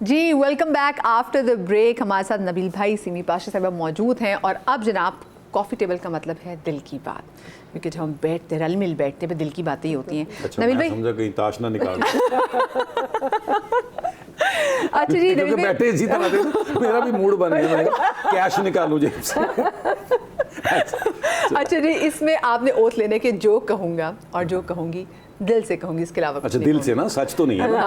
Ji welcome back after the break. हमारे साथ नबील भाई, सिमी पाशा साहब मौजूद हैं। और अब जनाब कॉफ़ी टेबल का मतलब है दिल की बात, क्योंकि जब हम बैठते रल मिल बैठते हैं दिल की बातें ही होती हैं। अच्छा, नबील मैं भाई समझा कहीं ताश ना निकाल अच्छा जी नबील भाई बैठे इसी तरह थे, मेरा भी मूड बन गया, मैं कैश निकालूं जेब से। अच्छा जी, इसमें आपने ओथ लेने के जो कहूँगा और जो कहूँगी दिल से कहूँगी, इसके अलावा कुछ अच्छा, नहीं दिल से ना, सच तो नहीं है ना?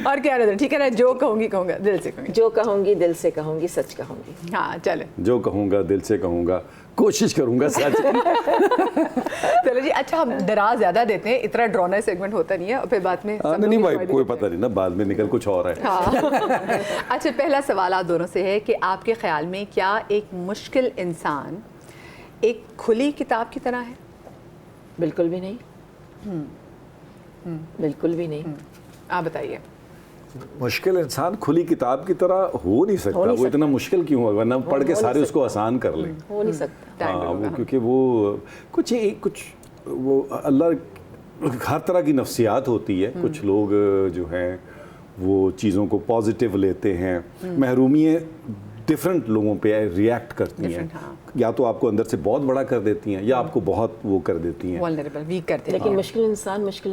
और क्या रहता है, ठीक है ना, जो कहूँगी कहूँगा दिल से कहूँगी। जो कहूँगी दिल से कहूँगी, सच कहूँगी। हाँ चले, जो कहूँगा दिल से कहूँगा, कोशिश करूँगा सच। चलो जी। अच्छा, हम डरा ज़्यादा देते हैं, इतना ड्रोनर सेगमेंट होता नहीं है, और फिर बाद में सब नहीं लोग भाई, enjoy भी कोई करते हैं। पता नहीं ना, बाद में निकल कुछ और है। हाँ। अच्छा, पहला सवाल आप दोनों से है कि आपके ख्याल में क्या एक मुश्किल इंसान एक खुली किताब की तरह है? बिल्कुल भी नहीं। बिल्कुल भी नहीं। आप बताइए। मुश्किल इंसान खुली किताब की तरह हो नहीं सकता। नहीं वो इतना सकता। मुश्किल क्यों है, वरना पढ़ के हो सारे नहीं उसको आसान कर लें। हो नहीं सकता। टाइम हाँ, लगेगा। वो क्योंकि वो कुछ वो अल्लाह हर तरह की नफ्सियात होती है। कुछ लोग जो हैं वो चीज़ों को पॉजिटिव लेते हैं, महरूमियाँ डिफरेंट लोगों पे रिएक्ट करती हैं। Different, हाँ। या तो आपको अंदर से बहुत बड़ा कर देती हैं या आपको बहुत वो कर देती हैं। वल्नरेबल, वीक करते हैं। लेकिन मुश्किल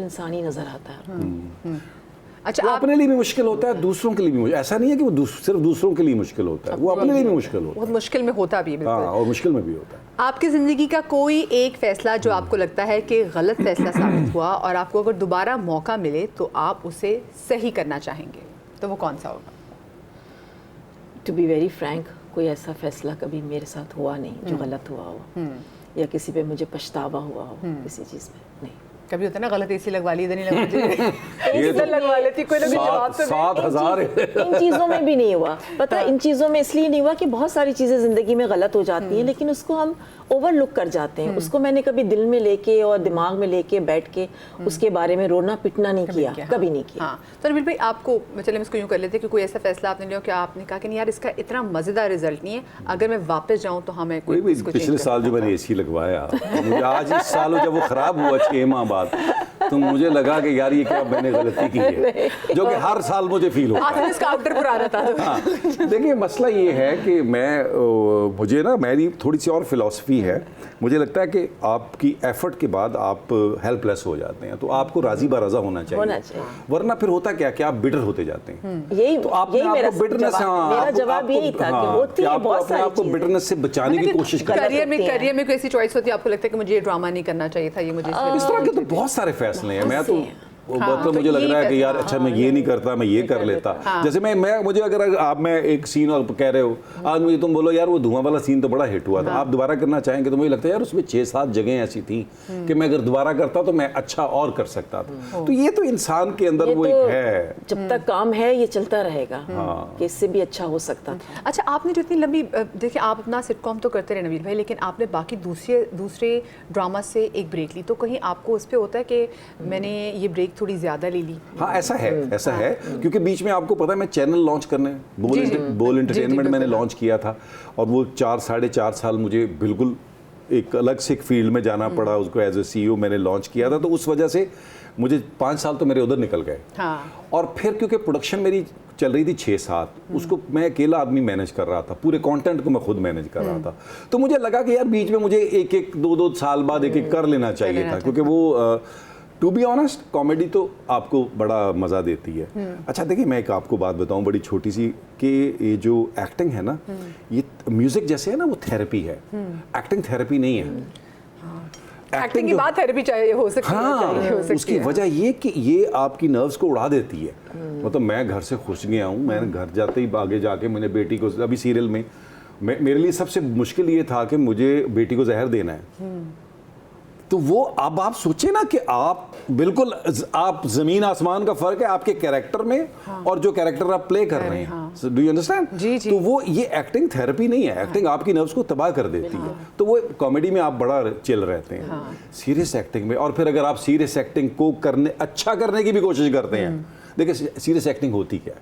इंसान ही नजर आता है। अच्छा, वो आप अपने लिए भी मुश्किल होता है, दूसरों के लिए भी मुश्किल। ऐसा नहीं है कि वो सिर्फ दूसरों के लिए मुश्किल होता है, वो अपने लिए भी मुश्किल होता बहुत है। मुश्किल में होता भी है, हाँ, बिल्कुल। और मुश्किल में भी होता है। आपकी ज़िंदगी का कोई एक फैसला जो आपको लगता है कि गलत फैसला साबित हुआ और आपको अगर दोबारा मौका मिले तो आप उसे सही करना चाहेंगे, तो वो कौन सा होगा? टू बी वेरी फ्रैंक, कोई ऐसा फैसला कभी मेरे साथ हुआ नहीं जो गलत हुआ हो, या किसी पे मुझे पछतावा हुआ हो किसी चीज़ में। नहीं। कभी होता है ना, गलत एसी लगवा ली, इधर नहीं लगवा ये इधर लगवा लेती, कोई ना कोई जवाब तो दे। 7,000 इन चीज़ों में भी नहीं हुआ। पता है, इन चीज़ों में इसलिए नहीं हुआ कि बहुत सारी चीज़ें ज़िंदगी में गलत हो जाती हैं, लेकिन उसको हम ओवरलुक कर जाते हैं। उसको मैंने कभी दिल में लेके और दिमाग में लेके बैठ के उसके बारे में रोना पिटना नहीं किया, कभी नहीं किया। हाँ, तो नबील भाई, आपको चले हम इसको यूँ कर लेते कि कोई ऐसा फैसला आपने लिया कि आपने कहा कि नहीं यार, इसका इतना मज़ेदार रिजल्ट नहीं है, अगर मैं वापस जाऊँ तो हमें कोई भी इसको change पिछले कर साल जो मैंने एसी लगवाया, तो मुझे आज इस साल जब वो खराब हुआ 6 माह बाद, तो मुझे लगा कि यार ये क्या मैंने गलती की है, जो कि हर साल मुझे फील होता है। इसका आफ्टर पुराना था। हाँ, देखिए मसला ये है कि मुझे ना, मेरी थोड़ी सी और फिलॉसफी है। मुझे लगता है कि आपकी एफर्ट के बाद आप हेल्पलेस हो जाते हैं, तो आपको राजी बाराजा होना चाहिए। वरना फिर होता क्या कि आप बिटर होते जाते हैं। यही तो आपने मेरा आपको बिटरनेस, मेरा जवाब यही था कि होती है बहुत सारी आपको चीज़ें। बिटरनेस से बचाने की कोशिश करते हैं। करियर में कोई ऐसी चॉइस होती है आपको लगता है कि मुझे ये ड्रामा नहीं करना चाहिए था, ये मुझे इस तरह के तो बहुत सारे फैसले हैं। मैं तो मतलब तो मुझे लग यही रहा है कि यार फैसला, अच्छा मैं ये नहीं करता, मैं ये कर लेता। जैसे मैं मुझे अगर आप मैं एक सीन और कह रहे हो, आज मुझे तुम बोलो यार वो धुआं वाला सीन तो बड़ा हिट हुआ था, आप दोबारा करना चाहेंगे, तो मुझे लगता है यार उसमें 6-7 जगह ऐसी थी कि मैं अगर दोबारा करता तो मैं अच्छा और कर सकता था। तो ये तो इंसान के अंदर वो एक है, जब तक काम है ये चलता रहेगा कि इससे भी अच्छा हो सकता था। अच्छा, आपने जो इतनी लंबी, देखिए आप अपना सिटकॉम तो करते रहे नबील भाई, लेकिन आपने बाकी दूसरे ड्रामा से एक ब्रेक ली, तो कहीं आपको उस पर होता है कि मैंने ये ब्रेक थोड़ी ज़्यादा ले ली? हाँ ऐसा है क्योंकि बीच में आपको पता है मैं चैनल लॉन्च करने बोल एंटरटेनमेंट मैंने लॉन्च किया था, और वो 4-4.5 साल मुझे बिल्कुल एक अलग से एक फील्ड में जाना पड़ा, उसको एज ए CEO मैंने लॉन्च किया था, तो उस वजह से मुझे 5 साल तो मेरे उधर निकल गए। हाँ। और फिर क्योंकि प्रोडक्शन मेरी चल रही थी 6-7, उसको मैं अकेला आदमी मैनेज कर रहा था, पूरे कंटेंट को मैं खुद मैनेज कर रहा था, तो मुझे लगा कि यार बीच में मुझे 1-2 साल बाद एक कर लेना चाहिए था, क्योंकि वो टू बी ऑनेस्ट कॉमेडी तो आपको बड़ा मज़ा देती है। अच्छा देखिए, मैं एक आपको बात बताऊं बड़ी छोटी सी, कि ये जो एक्टिंग है ना, ये म्यूजिक जैसे है ना, वो थेरेपी है। एक्टिंग थेरेपी नहीं है। एक्टिंग की बात थेरेपी चाहिए हो सकती है। हाँ, उसकी वजह ये कि ये आपकी नर्व्स को उड़ा देती है। मतलब मैं घर से खुश गया हूँ, मैंने घर जाते ही आगे जाके मैंने बेटी को, अभी सीरियल में मेरे लिए सबसे मुश्किल ये था कि मुझे बेटी को जहर देना है। तो वो अब आप सोचे ना कि आप बिल्कुल, आप जमीन आसमान का फर्क है आपके कैरेक्टर में और जो कैरेक्टर आप प्ले कर रहे हैं। Do you understand? जी जी। तो वो ये एक्टिंग थेरेपी नहीं है, एक्टिंग आपकी नर्व्स को तबाह कर देती है। तो वो कॉमेडी में आप बड़ा चिल रहते हैं, सीरियस एक्टिंग में, और फिर अगर आप सीरियस एक्टिंग को अच्छा करने की भी कोशिश करते हैं देखिए सीरियस एक्टिंग होती क्या है,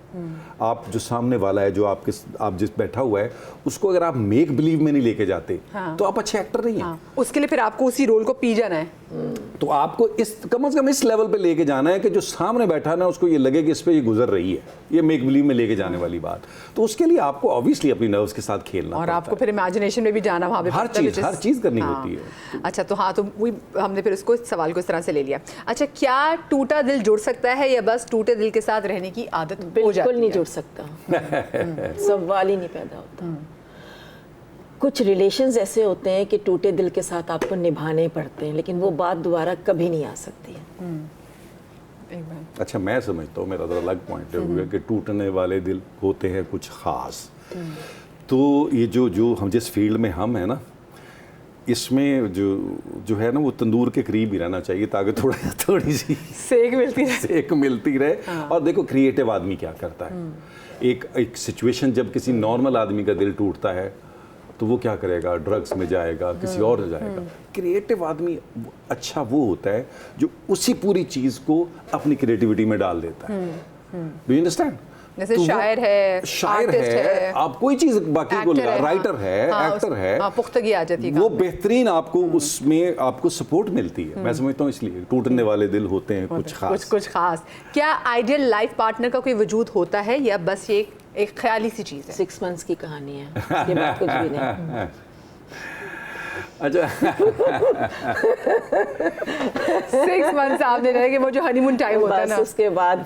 आप जो सामने वाला है, जो आप जिस बैठा हुआ है, उसको अगर आप मेक बिलीव में नहीं लेके जाते तो आप अच्छे एक्टर नहीं हैं। उसके लिए फिर आपको उसी रोल को पी जाना है। तो आपको कम से कम इस लेवल पे लेके जाना है कि जो सामने बैठा ना उसको ये लगे कि इस पे ये गुजर रही है, ये मेक बिलीव में लेके जाने वाली बात। तो उसके लिए आपको ऑब्वियसली अपनी नर्व्स के साथ खेलना और पड़ता आपको है। फिर इमेजिनेशन में भी जाना वहाँ पे हर चीज़ करनी होती है। अच्छा, तो हाँ, तो वही हमने फिर उसको सवाल को इस तरह से ले लिया। अच्छा, क्या टूटा दिल जुड़ सकता है या बस टूटे दिल के साथ रहने की आदत हो जाती है? बिल्कुल नहीं जुड़ सकता, सवाल ही नहीं पैदा होता। कुछ रिलेशंस ऐसे होते हैं कि टूटे दिल के साथ आपको निभाने पड़ते हैं, लेकिन वो बात दोबारा कभी नहीं आ सकती है। अच्छा, मैं समझता हूँ, मेरा तो अलग पॉइंट है कि टूटने वाले दिल होते हैं कुछ खास। तो ये जो हम जिस फील्ड में हम हैं ना, इसमें जो है ना वो तंदूर के करीब ही रहना चाहिए ताकि थोड़ी सी सेक मिलती रहे। और देखो क्रिएटिव आदमी क्या करता है, एक सिचुएशन जब किसी नॉर्मल आदमी का दिल टूटता है तो वो क्या करेगा, ड्रग्स में जाएगा, किसी और में जाएगा। क्रिएटिव आदमी अच्छा वो होता है जो उसी पूरी चीज़ को अपनी क्रिएटिविटी में डाल देता है। Do you understand? जैसे शायर है, आप कोई चीज बाकी को राइटर है, एक्टर है, पुख्तगी आ जाती है, वो बेहतरीन आपको उसमें आपको सपोर्ट मिलती है। मैं समझता हूँ इसलिए टूटने वाले दिल होते हैं कुछ खास। क्या आइडियल लाइफ पार्टनर का कोई वजूद होता है या बस ये एक ख्याली सी चीज है? 6 months की कहानी है, ये बात कुछ भी नहीं। अच्छा 6 months आपने रहे कि वो जो हनीमून टाइम होता है ना, उसके बाद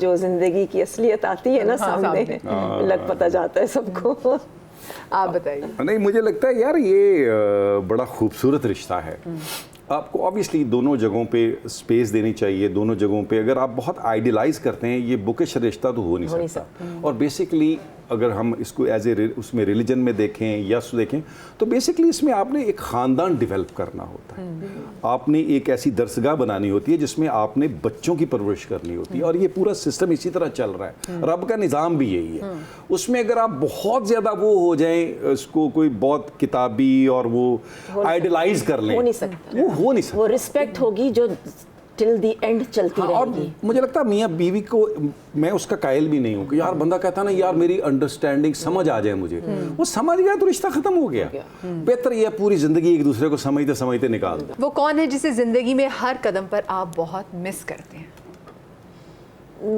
जो जिंदगी की असलियत आती है ना सामने, लग पता जाता है सबको। आप बताइए। नहीं, मुझे लगता है यार ये बड़ा खूबसूरत रिश्ता है। आपको ऑब्वियसली दोनों जगहों पे स्पेस देनी चाहिए। दोनों जगहों पे अगर आप बहुत आइडियलाइज करते हैं, ये बुकिश रिश्ता तो हो नहीं सकता। और बेसिकली अगर हम इसको एज ए उसमें रिलीजन में देखें या देखें तो बेसिकली इसमें आपने एक ख़ानदान डेवलप करना होता है। आपने एक ऐसी दरसगाह बनानी होती है जिसमें आपने बच्चों की परवरिश करनी होती है। और ये पूरा सिस्टम इसी तरह चल रहा है, रब का निज़ाम भी यही है। उसमें अगर आप बहुत ज़्यादा वो हो जाएं, इसको कोई बहुत किताबी और वो आइडियलाइज कर लें, हो नहीं सकता। वो हो नहीं सकता। वो रिस्पेक्ट होगी जो टिल दी एंड चलती रहेगी। और मुझे लगता है मियाँ बीवी को, मैं उसका कायल भी नहीं हूँ कि यार बंदा कहता ना यार मेरी अंडरस्टैंडिंग समझ आ जाए मुझे, वो समझ गया तो रिश्ता खत्म हो गया। बेहतर ये पूरी जिंदगी एक दूसरे को समझते समझते निकाल दो। वो कौन है जिसे जिंदगी में हर कदम पर आप बहुत मिस करते हैं?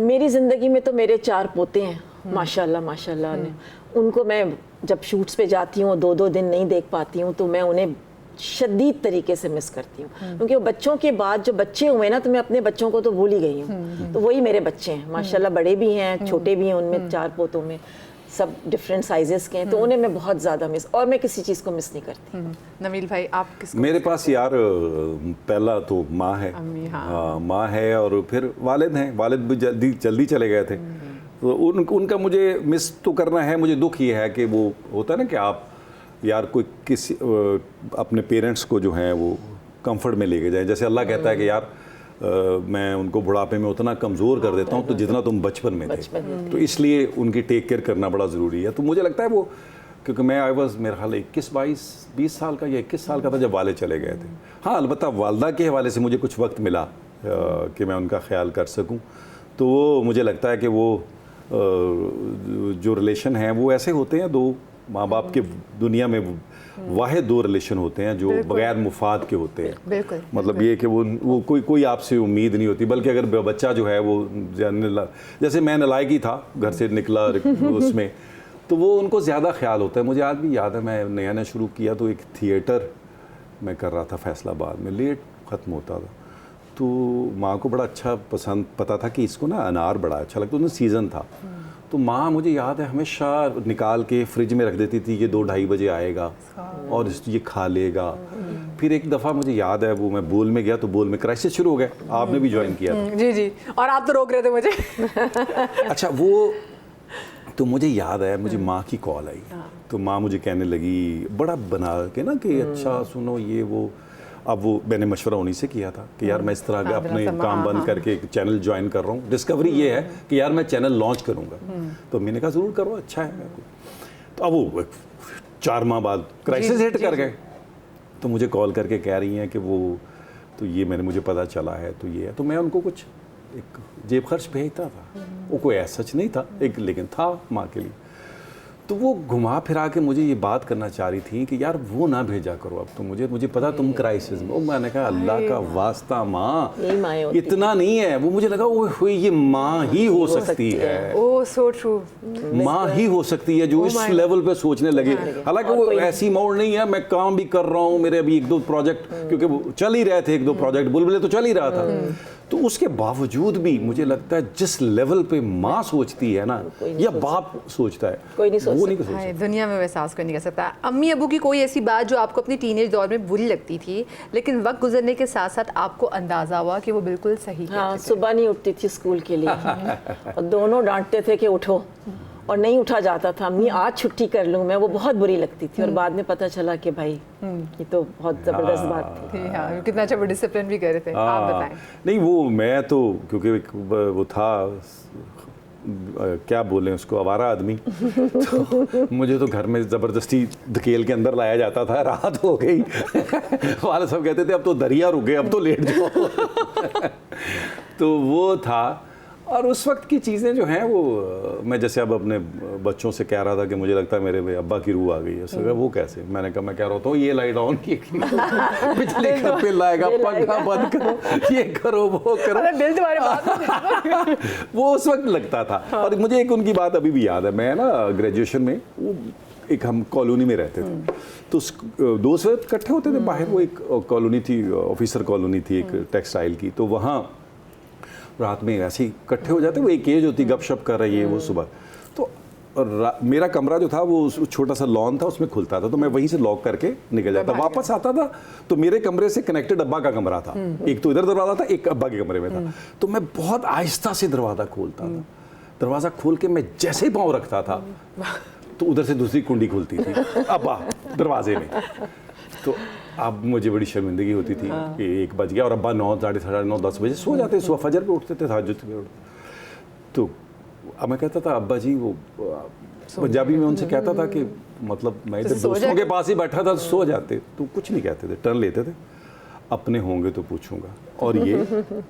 मेरी ज़िंदगी में तो मेरे 4 पोते हैं, माशाल्लाह माशाल्लाह ने। उनको मैं जब शूट्स पे जाती हूँ, 2-2 दिन नहीं देख पाती हूँ, तो मैं उन्हें शदीद तरीके से मिस करती हूँ। क्योंकि वो बच्चों के बाद जो बच्चे हुए ना, तो मैं अपने बच्चों को तो भूल ही गई हूँ। तो वही मेरे बच्चे हैं माशाल्लाह, बड़े भी हैं, छोटे भी हैं। उनमें 4 पोतों में सब डिफरेंट साइजेस के हैं, तो उन्हें मैं बहुत ज़्यादा मिस, और मैं किसी चीज़ को मिस नहीं करती। नवील भाई, आप किसको? मेरे पास यार पहला तो माँ है, माँ है, और फिर वालिद हैं। वालिद भी जल्दी चले गए थे, तो उनका मुझे मिस तो करना है। मुझे दुख ये है कि वो होता है ना कि आप यार कोई किसी अपने पेरेंट्स को जो हैं वो कंफर्ट में लेके जाए। जैसे अल्लाह कहता है कि यार मैं उनको बुढ़ापे में उतना कमज़ोर कर देता हूँ तो जितना तुम बचपन में थे। तो इसलिए उनकी टेक केयर करना बड़ा ज़रूरी है। तो मुझे लगता है वो, क्योंकि मैं मेरा ख्याल 21 साल का या 21 साल का था जब वाले चले गए थे। हाँ, अलबत्ता वालदा के हवाले से मुझे कुछ वक्त मिला कि मैं उनका ख्याल कर सकूँ। तो वो मुझे लगता है कि वो जो रिलेशन हैं वो ऐसे होते हैं, 2 माँ बाप के दुनिया में वाहिद 2 रिलेशन होते हैं जो बगैर मुफाद के होते हैं। मतलब ये कि वो कोई आपसे उम्मीद नहीं होती, बल्कि अगर बच्चा जो है वो जैसे मैं नालायक ही था, घर से निकला उसमें, तो वो उनको ज़्यादा ख्याल होता है। मुझे आज भी याद है, मैं नया शुरू किया तो एक थिएटर मैं कर रहा था फैसलाबाद में, लेट ख़त्म होता था। तो माँ को बड़ा अच्छा पता था कि इसको ना अनार बड़ा अच्छा लगता, उसमें सीज़न था। तो माँ, मुझे याद है, हमेशा निकाल के फ्रिज में रख देती थी, ये 2-2:30 बजे आएगा और ये खा लेगा। फिर एक दफ़ा मुझे याद है, वो मैं बोल में गया तो बोल में क्राइसिस शुरू हो गया। आपने भी ज्वाइन किया था। जी, और आप तो रोक रहे थे मुझे। अच्छा, वो तो मुझे याद है, मुझे माँ की कॉल आई, तो माँ मुझे कहने लगी बड़ा बना के ना कि अच्छा सुनो ये वो। अब वो मैंने मशवरा उन्हीं से किया था कि यार मैं इस तरह का अपने काम बंद करके एक चैनल ज्वाइन कर रहा हूँ। डिस्कवरी ये है कि यार मैं चैनल लॉन्च करूँगा। तो मैंने कहा ज़रूर करो, अच्छा है मेरे को। तो अब वो 4 माह बाद क्राइसिस हिट कर गए, तो मुझे कॉल करके कह रही हैं कि वो तो ये मुझे पता चला है, तो ये है। तो मैं उनको कुछ एक जेब खर्च भेजता था, वो कोई ऐसा सच नहीं था एक, लेकिन था माँ के लिए। तो वो घुमा फिरा के मुझे ये बात करना चाह रही थी कि यार वो ना भेजा करो अब तो, मुझे पता तुम क्राइसिस में। मैंने कहा अल्लाह का वास्ता माँ, यही माएँ होती इतना नहीं है। वो मुझे लगा वो ये माँ ही हो सकती है, ओह सो ट्रू, माँ ही हो सकती है जो इस लेवल पे सोचने लगे। हालांकि वो ऐसी मोड़ नहीं है, मैं काम भी कर रहा हूँ, मेरे अभी 1-2 प्रोजेक्ट, क्योंकि वो चल ही रहे थे 1-2 प्रोजेक्ट, बुलबुले तो चल ही रहा था। तो उसके बावजूद भी मुझे लगता है जिस लेवल पे माँ सोचती है ना, या बाप सोचता है, कोई नहीं सोच वो नहीं सोच हाय, दुनिया में एहसास कोई नहीं कर सकता। अम्मी अबू की कोई ऐसी बात जो आपको अपनी टीनेज दौर में बुरी लगती थी, लेकिन वक्त गुजरने के साथ साथ आपको अंदाजा हुआ कि वो बिल्कुल सही हाँ, कहते थे? सुबह नहीं उठती थी स्कूल के लिए और दोनों डांटते थे कि उठो, और नहीं उठा जाता था। अम्मी आज छुट्टी कर लूँ मैं, वो बहुत बुरी लगती थी। और बाद में पता चला कि भाई ये तो बहुत ज़बरदस्त बात थी। हाँ, कितना अच्छा डिसिप्लिन भी कर रहे थे। आप बताएं। नहीं वो मैं तो क्योंकि वो था क्या बोलें उसको, आवारा आदमी। तो मुझे तो घर में ज़बरदस्ती धकेल के अंदर लाया जाता था। रात हो गई वाले सब कहते थे अब तो दरिया रुक गए, अब तो लेट जाओ। तो वो था। और उस वक्त की चीज़ें जो हैं वो मैं जैसे अब अपने बच्चों से कह रहा था कि मुझे लगता है मेरे अब्बा की रूह आ गई है। उसने कहा वो कैसे? मैंने कहा मैं कह रहा हूँ ये लाइट ऑन की बिजली घर पे लाएगा, पंखा बंद करो, ये करो वो करो। बिल तुम्हारे बात वो उस वक्त लगता था। और मुझे एक उनकी बात अभी भी याद है। मैं ना ग्रेजुएशन में वो एक हम कॉलोनी में रहते थे, तो दोस्त इकट्ठे होते थे बाहर। वो एक कॉलोनी थी, ऑफिसर कॉलोनी थी एक टेक्सटाइल की। तो वहाँ रात में ऐसे ही इकट्ठे हो जाते, वो एक एज होती, गपशप कर रही है वो सुबह। तो मेरा कमरा जो था वो छोटा सा लॉन था, उसमें खुलता था, तो मैं वहीं से लॉक करके निकल जाता। वापस आता था तो मेरे कमरे से कनेक्टेड अब्बा का कमरा था। एक तो इधर दरवाजा था, एक अब्बा के कमरे में था। तो मैं बहुत आहिस्ता से दरवाज़ा खोलता था। दरवाज़ा खोल के मैं जैसे ही पाँव रखता था तो उधर से दूसरी कुंडी खुलती थी अब्बा दरवाजे में। तो अब मुझे बड़ी शर्मिंदगी होती थी कि 1 बज गया और अब्बा 9, साढ़े 9, 10 बजे सो जाते, सुबह फजर पे उठते थे, तहज्जुद में उठते। तो अब मैं कहता था अब्बा जी, वो पंजाबी में उनसे कहता था कि मतलब मैं तो दोस्तों के पास ही बैठा था, सो जाते। तो कुछ नहीं कहते थे, टर्न लेते थे, अपने होंगे तो पूछूंगा, और ये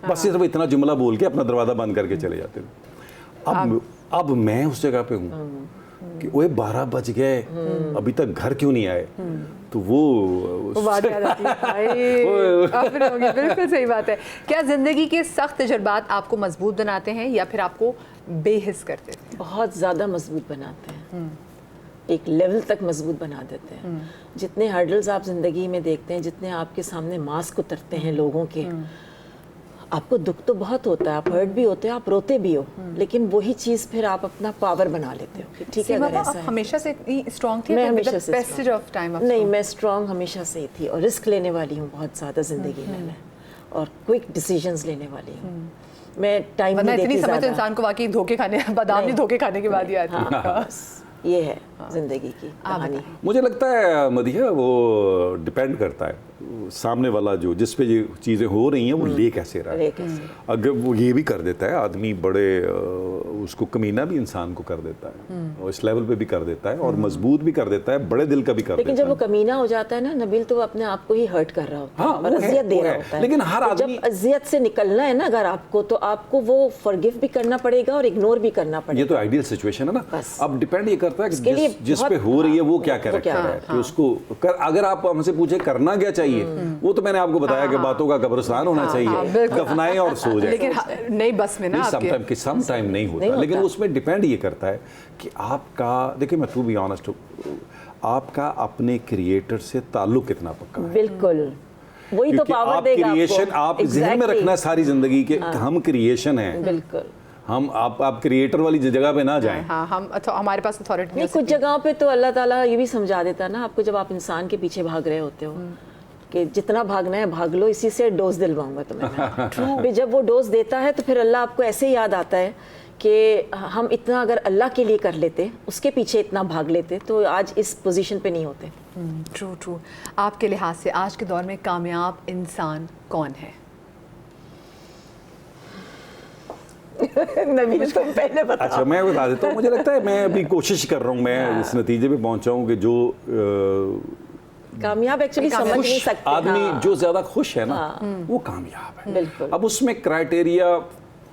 बस सिर्फ इतना जुमला बोल के अपना दरवाज़ा बंद करके चले जाते थे। अब मैं उस जगह पे हूँ कि ओए 12 बज गए, अभी तक घर क्यों नहीं आए? तो वो बात याद आती है। बिल्कुल सही बात है। क्या जिंदगी के सख्त तजुर्बात आपको मजबूत बनाते हैं या फिर आपको बेहिस कर देते हैं? बहुत ज़्यादा मजबूत बनाते हैं, एक लेवल तक मजबूत बना देते हैं। जितने हर्डल्स आप ज़िंदगी में देखते हैं, जितने आपके सामने मास्क उतरते हैं लोगों के, आपको दुख तो बहुत होता है, आप हर्ट भी होते हो, आप रोते भी हो, लेकिन वही चीज़ फिर आप अपना पावर बना लेते हो। ठीक है, अगर ऐसा है। हमेशा से इतनी स्ट्रॉन्ग थी? मैं हमेशा से पैसेज ऑफ टाइम नहीं, मैं स्ट्रॉन्ग हमेशा से ही थी और रिस्क लेने वाली हूँ बहुत ज़्यादा ज़िंदगी में मैं, और क्विक डिसीजंस लेने वाली हूँ मैं। टाइम नहीं देती इतनी समय तो ज़्यादा। इंसान को वाकई धोखे खाने, बादाम नहीं धोखे खाने के बाद ही आती है। ये है जिंदगी की कहानी। मुझे लगता है मदिया वो डिपेंड करता है सामने वाला जो जिस पे ये चीज़ें हो रही हैं वो ले कैसे रहा है। अगर वो ये भी कर देता है आदमी, बड़े उसको कमीना भी इंसान को कर देता है और इस लेवल पे भी कर देता है और मजबूत भी कर देता है, बड़े दिल का भी कर देता है। लेकिन जब वो कमीना हो जाता है ना नबील, तो वो अपने आप को ही हर्ट कर रहा होता है और अजियत दे रहा होता है। लेकिन हर आदमी, जब अजियत से निकलना है ना अगर आपको, तो आपको वो फॉरगिव भी करना पड़ेगा और इग्नोर भी करना पड़ेगा। ये तो आइडियल सिचुएशन है ना। अब डिपेंड ये करता है कि जिस पे हो रही है वो क्या कैरेक्टर है कि उसको अगर आप हमसे पूछे करना क्या चाहिए, वो तो मैंने आपको बताया कि बातों का कब्रिस्तान होना चाहिए, दफनाएं और सो जाए। लेकिन नहीं बस में ना सम टाइम नहीं होता, लेकिन उसमें डिपेंड ये करता है कि आपका, देखिए मैं टू बी ऑनेस्ट, आपका अपने क्रिएटर से ताल्लुक कितना पक्का है। बिल्कुल, वही तो पावर देगा आपको। क्रिएशन आप ज़हन में रखना सारी जिंदगी के, हम क्रिएशन हैं। बिल्कुल, हम आप क्रिएटर वाली जगह पे ना जाएं। हाँ, हम हमारे पास अथॉरिटी नहीं। कुछ जगहों पे तो अल्लाह ताला ये भी समझा देता है ना आपको, जब आप इंसान के पीछे भाग रहे होते हो कि जितना भागना है भाग लो, इसी से डोज दिलवाऊंगा तुम्हें। जब वो डोज देता है तो फिर अल्लाह आपको ऐसे याद आता है कि हम इतना अगर अल्लाह के लिए कर लेते, उसके पीछे इतना भाग लेते, तो आज इस पोजीशन पे नहीं होते। ट्रू। आपके लिहाज से आज के दौर में कामयाब इंसान कौन है? नबील तुम पहले बताओ। अच्छा, मैं बता देता हूँ। मुझे लगता है मैं अभी कोशिश कर रहा हूँ, मैं इस नतीजे पे पहुँचा हूँ कि जो कामयाब एक्चुअली समझ नहीं सकते आदमी जो ज्यादा खुश है ना वो कामयाब है। बिल्कुल। अब उसमें क्राइटेरिया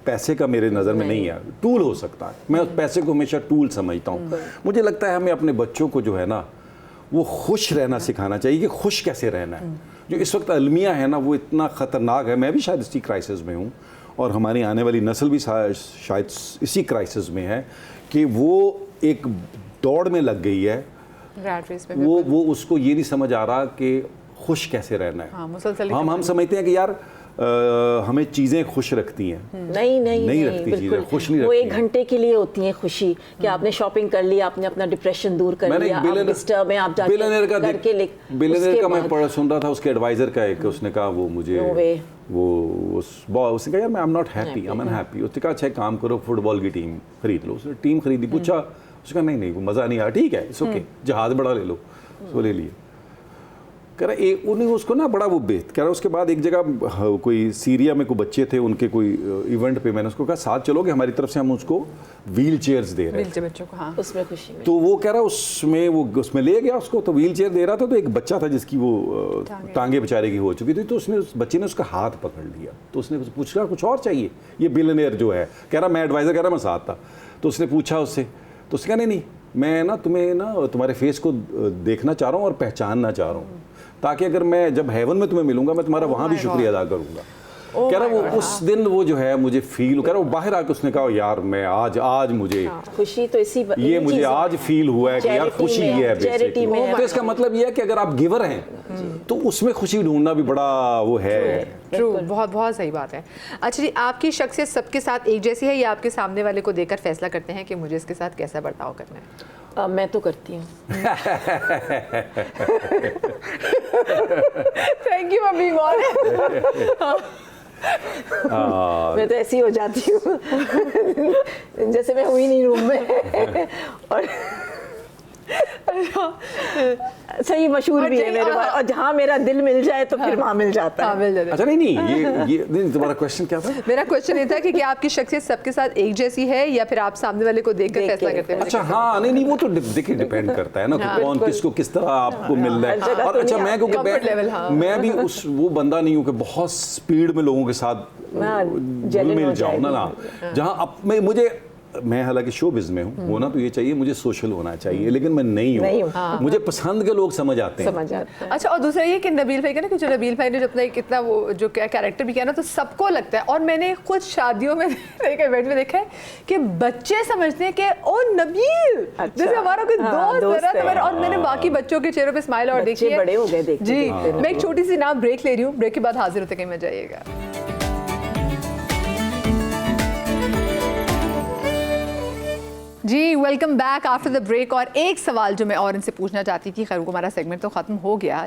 पैसे का मेरे नज़र में नहीं है, टूल हो सकता है। मैं उस पैसे को हमेशा टूल समझता हूँ। मुझे लगता है हमें अपने बच्चों को जो है ना वो खुश रहना सिखाना चाहिए कि खुश कैसे रहना है। जो इस वक्त अलमिया है ना वो इतना ख़तरनाक है, मैं भी शायद इसी क्राइसिस में हूँ और हमारी आने वाली नस्ल भी शायद इसी क्राइसिस में है कि वो एक दौड़ में लग गई है, रैट रेस में वो उसको ये नहीं समझ आ रहा कि खुश कैसे रहना है। हाँ, मुसलसल हम समझते हैं कि यार हमें चीज़ें खुश रखती हैं, नहीं रखती चीज़ें, खुश नहीं वो रखती एक घंटे के लिए होती हैं खुशी कि आपने शॉपिंग कर ली, आपने अपना डिप्रेशन दूर कर लिया, आप डिस्टर्ब हैं, आप जाके बिलियनर उसके का मैं बाद सुन रहा था, उसके एडवाइजर का एक, उसने कहा वो मुझे No way. उसने कहा यार मैं I am not happy, I am unhappy. उसने कहा अच्छा एक काम करो फुटबॉल की टीम खरीद लो। उसने टीम खरीदी, पूछा, उसने कहा नहीं वो मज़ा नहीं आया, ठीक है इट्स ओके, जहाज़ बड़ा ले लो, उसको ले लिए। कह रहा उन्हें उसको ना बड़ा वो बेत कह रहा। उसके बाद एक जगह कोई सीरिया में कोई बच्चे थे, उनके कोई इवेंट पे मैंने उसको कहा साथ चलोगे, हमारी तरफ से हम उसको व्हील चेयर्स दे रहे हैं बच्चों को। हाँ, उसमें खुशी में। तो वो कह रहा उसमें ले गया उसको, तो व्हील चेयर दे रहा था, तो एक बच्चा था जिसकी वो टांगे बेचारे की हो चुकी थी, तो उसने उस बच्चे ने उसका हाथ पकड़ लिया। तो उसने पूछा कुछ और चाहिए, ये बिलियनेयर जो है कह रहा मैं एडवाइज़र, कह रहा मैं साथ था। तो उसने पूछा उससे, तो उसने कहा नहीं मैं ना तुम्हें ना तुम्हारे फेस को देखना चाह रहा हूँ और पहचानना चाह रहा हूँ, ताकि अगर मैं जब हेवन में तुम्हें मिलूंगा मैं तुम्हारा वहाँ भी शुक्रिया अदा करूँगा। कह रहा वो उस दिन वो जो है मुझे फील, कह रहा वो बाहर आके उसने कहा यार मैं आज मुझे खुशी तो इसी ये मुझे आज फील हुआ है कि यार खुशी ये है चैरिटी में है। तो इसका मतलब ये है कि अगर आप गिवर हैं तो उसमें खुशी ढूंढना भी बड़ा वो है। ट्रू, बहुत बहुत सही बात है। अच्छा जी, आपकी शख्सियत सबके साथ एक जैसी है या आपके सामने वाले को देखकर फैसला करते हैं कि मुझे इसके साथ कैसा बर्ताव करना है? मैं तो करती हूँ। Thank you for being honest. मैं तो ऐसी हो जाती हूँ जैसे मैं हुई नहीं रूम में। और सही मशहूर भी है मेरे पास, और जहाँ मेरा दिल मिल जाए तो फिर वहाँ मिल जाता है। मिल जाता है। अच्छा नहीं तुम्हारा क्वेश्चन क्या था? मेरा क्वेश्चन ये था कि क्या आपकी शख्सियत सबके साथ एक जैसी है या फिर आप सामने वाले को देखकर फैसला करते हैं? अच्छा हाँ, नहीं वो तो देखिए डिपेंड करता है ना कि कौन किसको किस तरह आपको मिल रहा है। और अच्छा मैं क्योंकि मैं भी उस वो बंदा नहीं हूँ कि बहुत स्पीड में लोगों के साथ मिल जाऊँ ना, जहाँ अब मैं हालांकि शोबिज़ में हूँ, होना तो ये चाहिए, मुझे सोशल होना चाहिए, लेकिन मैं नहीं हूँ। मुझे पसंद के लोग समझ आते हैं। अच्छा, और दूसरा ये कि नबील भाई का ना, कि जो नबील भाई ने जो अपना कितना वो जो कैरेक्टर भी किया ना, तो सबको लगता है, और मैंने खुद शादियों में इवेंट में देखा है कि बच्चे समझते हैं कि ओ नबील जैसे हमारा कोई दोस्त है, और मैंने बाकी बच्चों के चेहरों पे स्माइल और देखी है। बड़े हो गए देखते जी। मैं एक छोटी सी ना ब्रेक ले रही हूँ, ब्रेक के बाद हाजिर होते कहीं मत जाइएगा। जी, welcome back after the break. और एक सवाल जो मैं और इनसे पूछना चाहती थी, खैर हमारा सेगमेंट तो ख़त्म हो गया,